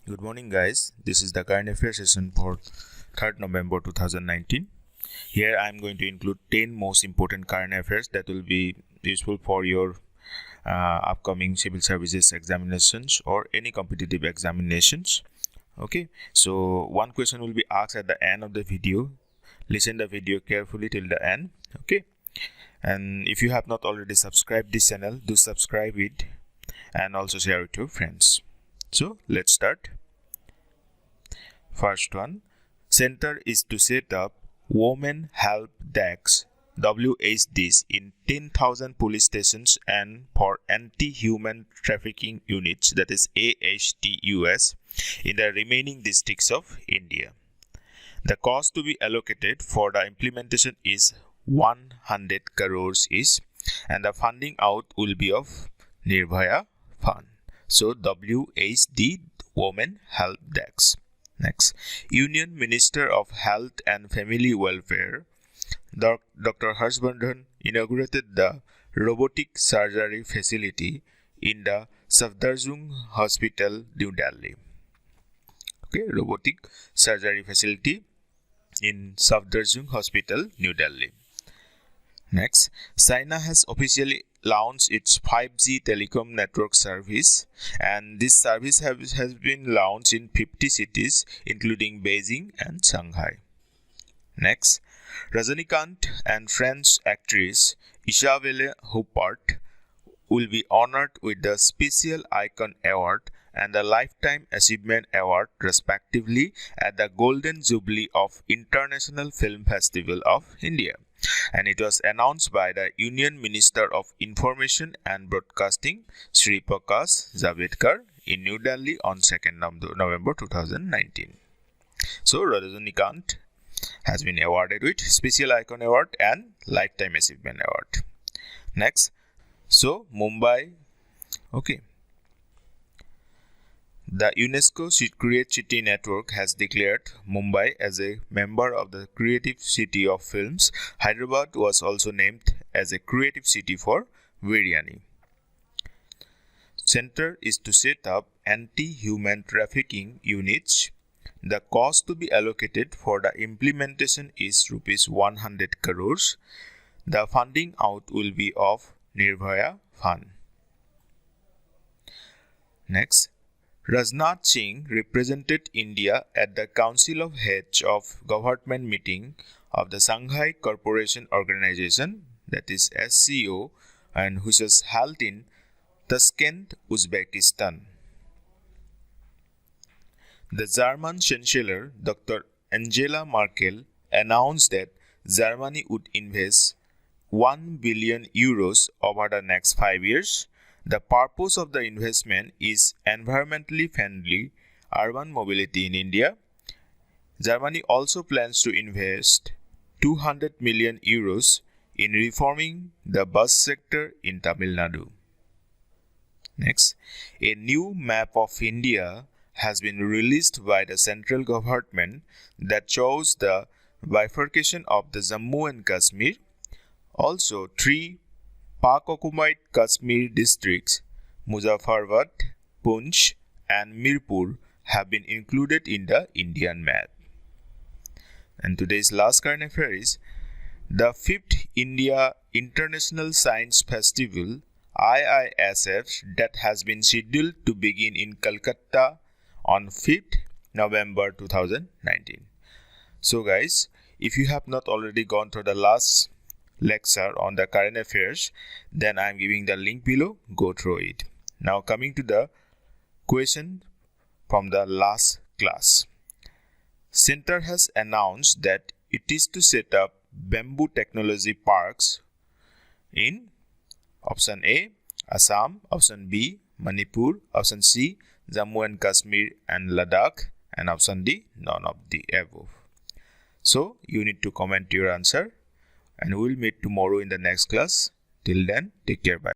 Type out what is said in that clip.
Good morning guys, this is the current affairs session for 3rd November 2019. Here I am going to include 10 most important current affairs that will be useful for your upcoming civil services examinations or any competitive examinations. Okay, so one question will be asked at the end of the video. Listen the video carefully till the end. Okay, and if you have not already subscribed this channel, do subscribe it and also share it with your friends. So let's start. First one, center is to set up Women Help Desks WHDs in 10,000 police stations and for anti-human trafficking units, that is AHTUS, in the remaining districts of India. The cost to be allocated for the implementation is 100 crores each, and the funding out will be of Nirbhaya Fund. So WHD, Women Help Desks. Next, Union Minister of Health and Family Welfare, Dr. Harshvardhan, inaugurated the robotic surgery facility in the Safdarjung Hospital, New Delhi. Okay, robotic surgery facility in Safdarjung Hospital, New Delhi. Next, China has officially launched its 5G telecom network service, and this service has been launched in 50 cities including Beijing and Shanghai. Next, Rajinikanth and French actress Isabelle Huppert will be honored with the Special Icon Award and the Lifetime Achievement Award respectively at the Golden Jubilee of International Film Festival of India. And it was announced by the Union Minister of Information and Broadcasting, Shri Prakash Javadekar, in New Delhi on 2nd November 2019. So, Rajinikanth has been awarded with Special Icon Award and Lifetime Achievement Award. Next, so Mumbai, okay. The UNESCO Creative City Network has declared Mumbai as a member of the Creative City of Films. Hyderabad was also named as a Creative City for Biryani. Center is to set up anti-human trafficking units. The cost to be allocated for the implementation is rupees 100 crores. The funding out will be of Nirbhaya Fund. Next, Rajnath Singh represented India at the Council of Heads of Government meeting of the Shanghai Cooperation Organization, that is SCO, and which was held in Tashkent, Uzbekistan. The German Chancellor Dr. Angela Merkel announced that Germany would invest 1 billion euros over the next 5 years. The purpose of the investment is environmentally friendly urban mobility in India. Germany also plans to invest 200 million euros in reforming the bus sector in Tamil Nadu. Next, a new map of India has been released by the central government that shows the bifurcation of the Jammu and Kashmir. Also, 3 Pak-occupied Kashmir districts, Muzaffarabad, Poonch, and Mirpur, have been included in the Indian map. And today's last current affair is the 5th India International Science Festival IISF that has been scheduled to begin in Calcutta on 5th November 2019. So guys, if you have not already gone through the last lecture on the current affairs, then I am giving the link below. Go through it. Now coming to the question from the last class. Center has announced that it is to set up bamboo technology parks in option A, Assam, option B, Manipur, option C, Jammu and Kashmir and Ladakh, and option D, none of the above. So you need to comment your answer. And we'll meet tomorrow in the next class. Till then, take care. Bye.